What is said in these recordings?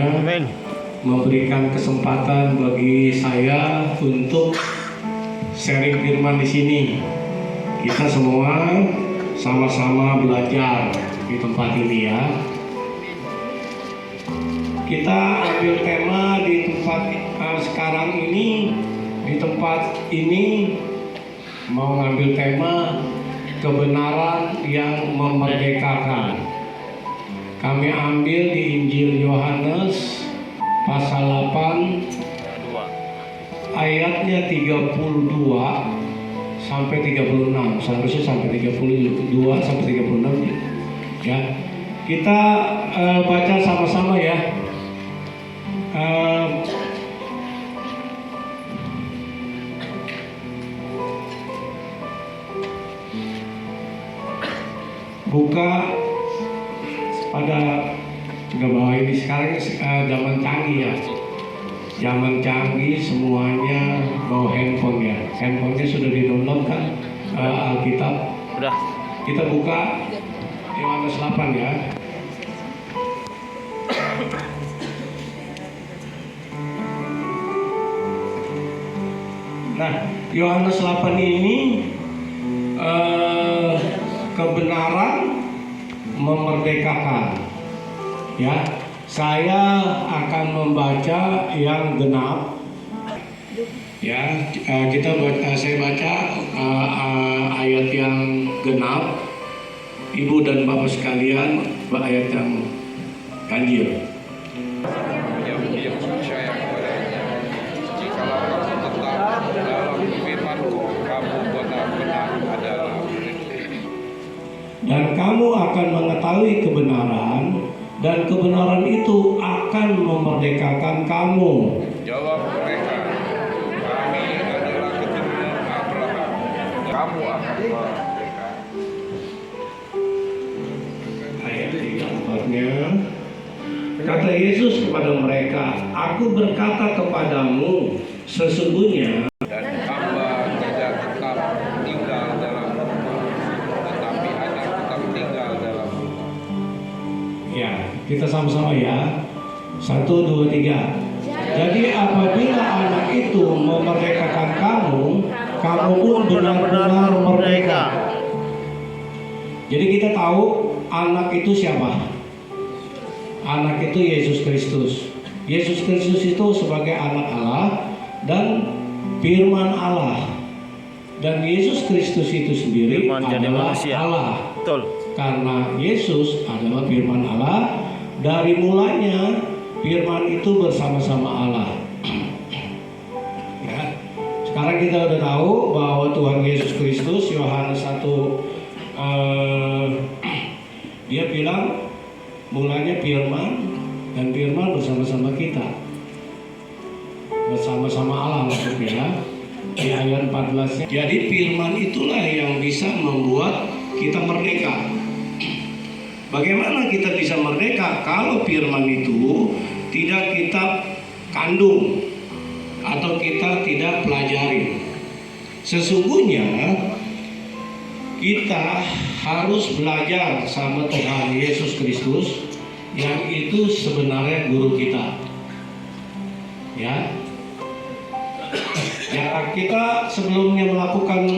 kiranya memberikan kesempatan bagi saya untuk sharing firman di sini. Kita semua sama-sama belajar di tempat ini ya. Kita ambil tema di tempat sekarang ini, di tempat ini mau ngambil tema kebenaran yang memerdekakan. Kami ambil di Injil Yohanes pasal 8 ayatnya 32 sampai 36, seharusnya sampai 32 sampai 36 ya. Kita baca sama-sama ya. Buka pada bawah ini. Sekarang zaman canggih ya, zaman canggih, semuanya bawa handphone ya. Handphonenya sudah di-download kan Alkitab. Udah. Kita buka Yohanes 8 ya. Nah, Yohanes 8 ini kebenaran memerdekakan. Ya, saya akan membaca yang genap. Ya, saya baca ayat yang genap. Ibu dan Bapak sekalian, ayat yang ganjil. Dan kamu akan mengetahui kebenaran, dan kebenaran itu akan memerdekakan kamu. Jawab mereka, kami adalah keturunan Abraham. Kamu akan merdeka. Ayat 34-nya. Kata Yesus kepada mereka, Aku berkata kepadamu, sesungguhnya Dan hamba tidak tetap tinggal dalam rumah, tetapi anak tetap tinggal dalam rumah. ya, kita sama-sama ya. 1, 2, 3. Jadi apabila anak itu memerdekakan kamu, kamu pun benar-benar merdeka. Jadi kita tahu anak itu siapa? Anak itu Yesus Kristus. Yesus Kristus itu sebagai anak Allah dan firman Allah. Dan Yesus Kristus itu sendiri Firman jadi adalah manusia. Allah. Betul. Karena Yesus adalah firman Allah, dari mulanya firman itu bersama-sama Allah. Ya. Sekarang kita udah tahu bahwa Tuhan Yesus Kristus, Yohanes 1 dia bilang mulanya firman, dan firman bersama-sama kita, bersama-sama Allah maksudnya. Di ayat 14, jadi firman itulah yang bisa membuat kita merdeka. Bagaimana kita bisa merdeka kalau firman itu tidak kita kandung atau kita tidak pelajari? Sesungguhnya kita harus belajar sama Tuhan Yesus Kristus, yang itu sebenarnya guru kita. Ya, kita sebelumnya melakukan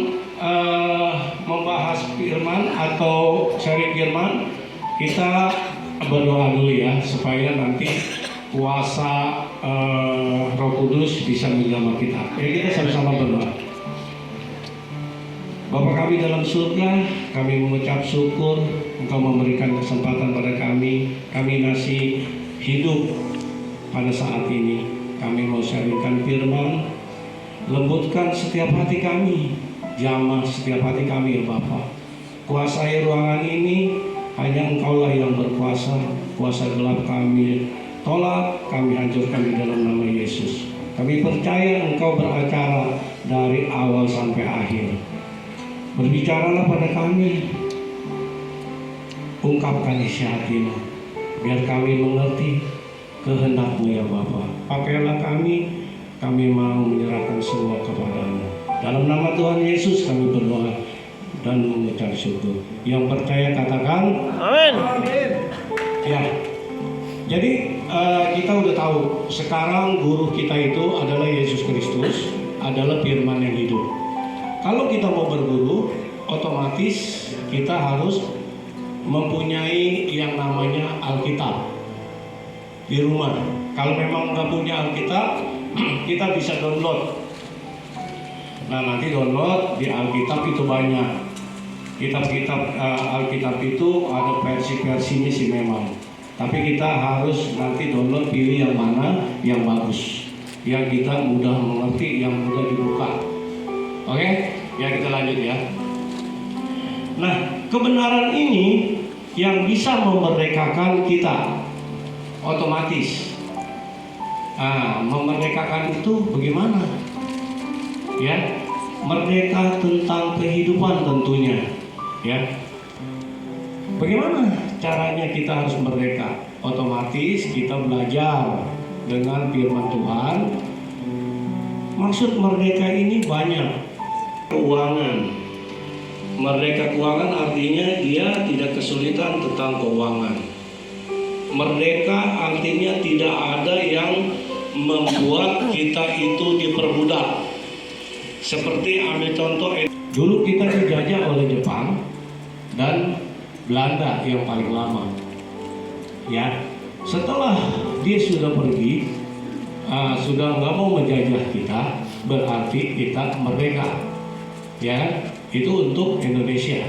membahas firman atau sharing firman, kita berdoa dulu ya, supaya nanti kuasa Roh Kudus bisa menjamah kita. Ya, kita sama-sama berdoa. Bapa kami dalam surga, kami mengucap syukur Engkau memberikan kesempatan pada kami masih hidup pada saat ini. Kami mau sharingkan firman, lembutkan setiap hati kami, jamah setiap hati kami ya Bapa. Kuasai ruangan ini, hanya Engkaulah yang berkuasa. Kuasa gelap kami tolak, kami hancurkan di dalam nama Yesus. Kami percaya Engkau beracara dari awal sampai akhir. Berbicaralah pada kami, ungkapkan isi hatimu, biar kami mengerti kehendak-Mu ya Bapa. Pakailah kami mau menyerahkan semua kepadamu. Dalam nama Tuhan Yesus kami berdoa dan mengucap syukur. Yang percaya katakan amin. Ya, Jadi kita udah tahu sekarang guru kita itu adalah Yesus Kristus, adalah firman yang hidup. Kalau kita mau berguru, otomatis kita harus mempunyai yang namanya Alkitab di rumah. Kalau memang nggak punya Alkitab, kita bisa download. Nah, nanti download di Alkitab itu banyak. Kitab-kitab Alkitab itu ada versi-versinya sih memang. Tapi kita harus nanti download, pilih yang mana yang bagus, yang kita mudah mengerti, yang mudah dibuka. Oke, ya kita lanjut ya. Nah, kebenaran ini yang bisa memerdekakan kita otomatis. Memerdekakan itu bagaimana? Ya, merdeka tentang kehidupan tentunya. Ya, bagaimana caranya kita harus merdeka? Otomatis kita belajar dengan firman Tuhan. Maksud merdeka ini banyak. Keuangan. Merdeka keuangan artinya dia tidak kesulitan tentang keuangan. Merdeka artinya tidak ada yang membuat kita itu diperbudak. Seperti ambil contoh, dulu kita dijajah oleh Jepang dan Belanda yang paling lama. Ya, setelah dia sudah pergi, sudah nggak mau menjajah kita, berarti kita merdeka. Ya, itu untuk Indonesia.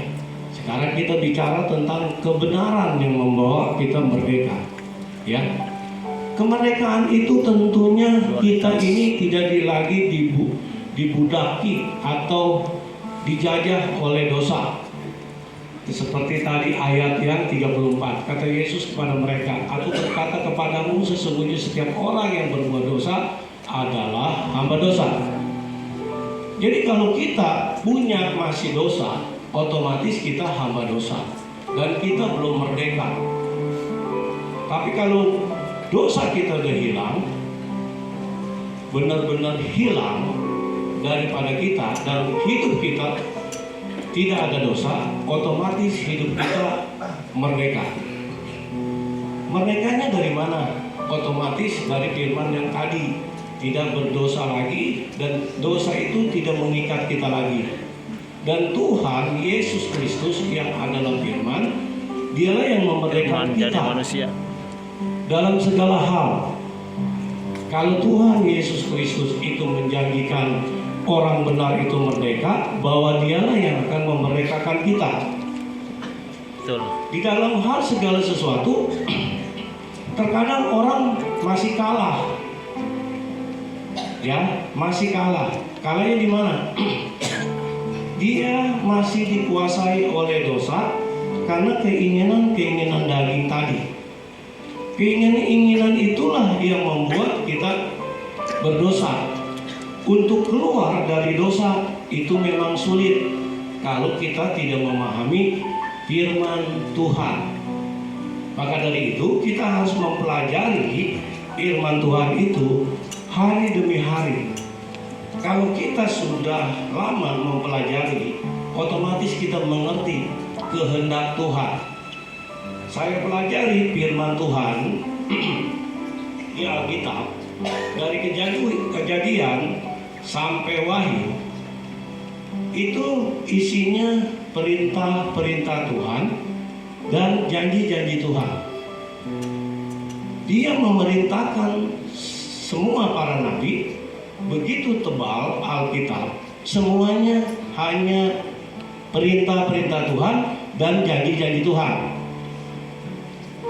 Sekarang kita bicara tentang kebenaran yang membawa kita merdeka. Ya, kemerdekaan itu tentunya kita ini tidak lagi dibudaki atau dijajah oleh dosa. Seperti tadi ayat yang 34, kata Yesus kepada mereka, "Aku berkata kepadamu, sesungguhnya setiap orang yang berbuat dosa adalah hamba dosa." Jadi kalau kita punya masih dosa, otomatis kita hamba dosa dan kita belum merdeka. Tapi kalau dosa kita udah hilang, benar-benar hilang daripada kita, dan hidup kita tidak ada dosa, otomatis hidup kita merdeka. Merdekanya dari mana? Otomatis dari firman yang tadi, tidak berdosa lagi, dan dosa itu tidak mengikat kita lagi. Dan Tuhan Yesus Kristus yang adalah firman, dialah yang memerdekakan kita dalam segala hal. Kalau Tuhan Yesus Kristus itu menjanjikan orang benar itu merdeka, bahwa dialah yang akan memerdekakan kita. Betul. Di dalam hal segala sesuatu, terkadang orang masih kalah. Ya, masih kalah. Kalahnya di mana? Dia masih dikuasai oleh dosa karena keinginan-keinginan daging tadi. Keinginan itulah yang membuat kita berdosa. Untuk keluar dari dosa itu memang sulit kalau kita tidak memahami firman Tuhan. Maka dari itu kita harus mempelajari firman Tuhan itu hari demi hari. Kalau kita sudah lama mempelajari, otomatis kita mengerti kehendak Tuhan. Saya pelajari firman Tuhan di Alkitab dari kejadian sampai Wahyu, itu isinya perintah-perintah Tuhan dan janji-janji Tuhan. Dia memerintahkan semua para nabi, begitu tebal Alkitab, semuanya hanya perintah-perintah Tuhan dan janji-janji Tuhan.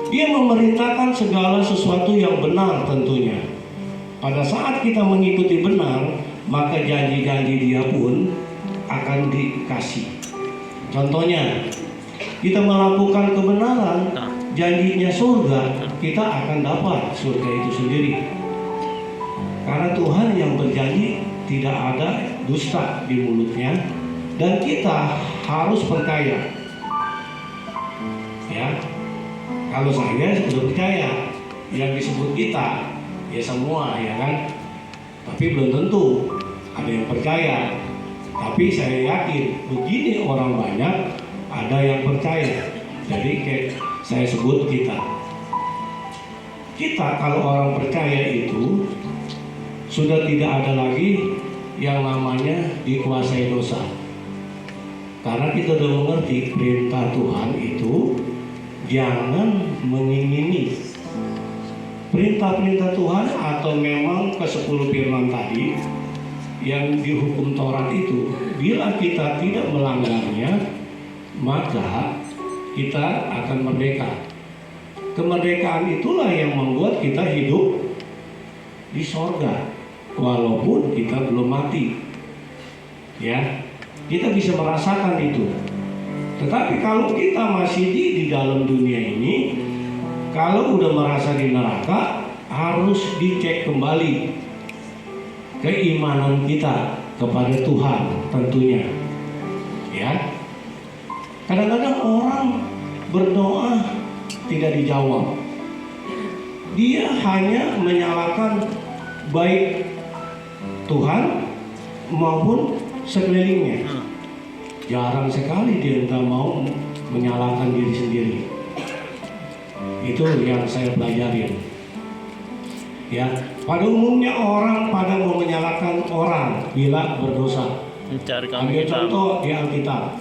Dia memerintahkan segala sesuatu yang benar tentunya. Pada saat kita mengikuti benar, maka janji-janji dia pun akan dikasih. Contohnya, kita melakukan kebenaran, janjinya surga, kita akan dapat surga itu sendiri. Karena Tuhan yang berjanji tidak ada dusta di mulutnya, dan kita harus percaya. Ya, kalau saya sudah percaya, yang disebut kita, ya semua, ya kan? Tapi belum tentu ada yang percaya. Tapi saya yakin begini orang banyak ada yang percaya. Jadi kayak saya sebut kita. kita kalau orang percaya itu sudah tidak ada lagi yang namanya dikuasai dosa. Karena kita sudah mengerti perintah Tuhan itu jangan mengingini. Perintah-perintah Tuhan atau memang ke-10 firman tadi yang dihukum Taurat itu, bila kita tidak melanggarnya, maka kita akan merdeka. Kemerdekaan itulah yang membuat kita hidup di sorga, walaupun kita belum mati. Ya, kita bisa merasakan itu. Tetapi kalau kita masih di dalam dunia ini, kalau udah merasa di neraka, harus dicek kembali keimanan kita kepada Tuhan tentunya. Ya, kadang-kadang orang berdoa tidak dijawab. Dia hanya menyalahkan baik Tuhan maupun sekelilingnya. Jarang sekali dia nggak mau menyalahkan diri sendiri. Itu yang saya pelajarin. Ya, pada umumnya orang pada mau menyalahkan orang bila berdosa. Ambil contoh di Alkitab.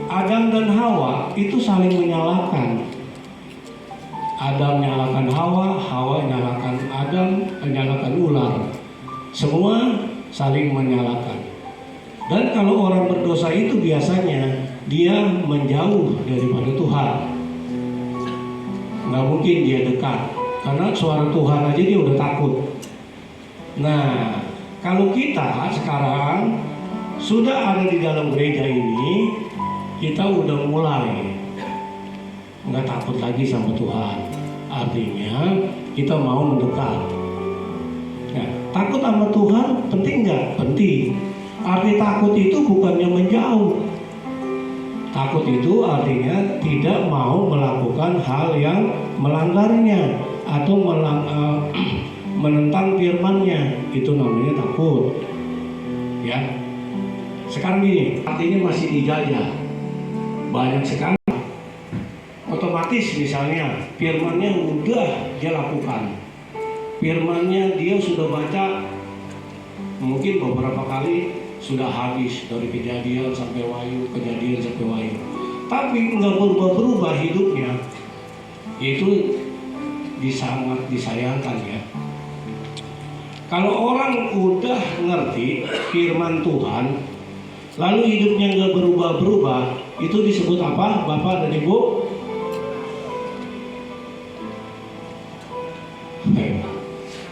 Adam dan Hawa itu saling menyalahkan. Adam menyalahkan Hawa, Hawa menyalahkan Adam, menyalahkan ular. Semua saling menyalahkan. Dan kalau orang berdosa itu biasanya dia menjauh daripada Tuhan. Nggak mungkin dia dekat, karena suara Tuhan aja dia udah takut. Nah, kalau kita sekarang sudah ada di dalam gereja ini, kita udah mulai nggak takut lagi sama Tuhan. Artinya kita mau mendekat. Nah, takut sama Tuhan penting nggak? Penting. Arti takut itu bukannya menjauh. Takut itu artinya tidak mau melakukan hal yang melanggarnya atau menentang firman-Nya. Itu namanya takut. Ya. Sekarang gini, artinya masih dijajah. Banyak sekali. Otomatis misalnya firman-Nya udah dia lakukan. Firman-Nya dia sudah baca mungkin beberapa kali, sudah habis dari Kejadian sampai Wahyu, Kejadian sampai Wahyu. Tapi nggak berubah-berubah hidupnya. Itu sangat disayangkan ya. Kalau orang udah ngerti firman Tuhan, lalu hidupnya nggak berubah-berubah, itu disebut apa, Bapak dan Ibu?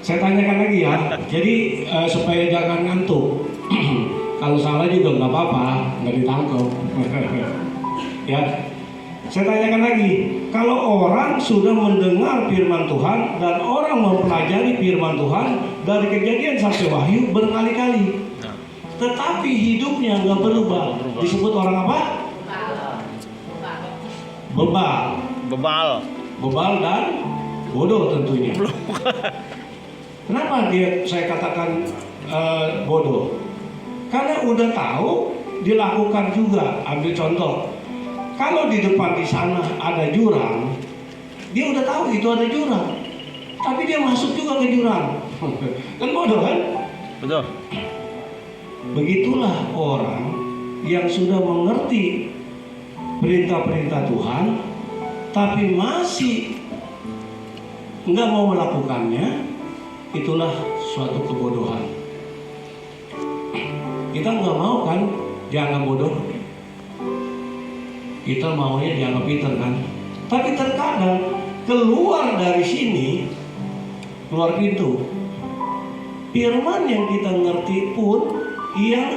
Saya tanyakan lagi ya. Jadi supaya jangan ngantuk. Kalau salah juga nggak apa-apa, nggak ditangkap. Ya, saya tanyakan lagi. Kalau orang sudah mendengar firman Tuhan dan orang mempelajari firman Tuhan dari Kejadian sampai Wahyu berkali-kali, tetapi hidupnya nggak berubah, disebut orang apa? Bebal dan bodoh tentunya. Kenapa saya katakan bodoh? Karena udah tahu dilakukan juga. Ambil contoh, kalau di depan di sana ada jurang, dia udah tahu itu ada jurang, tapi dia masuk juga ke jurang. Kan bodoh kan? Betul. Begitulah orang yang sudah mengerti perintah-perintah Tuhan, tapi masih nggak mau melakukannya. Itulah suatu kebodohan. Kita nggak mau kan dianggap bodoh. Kita maunya dianggap pintar kan. Tapi terkadang keluar dari sini, keluar pintu, firman yang kita ngerti pun yang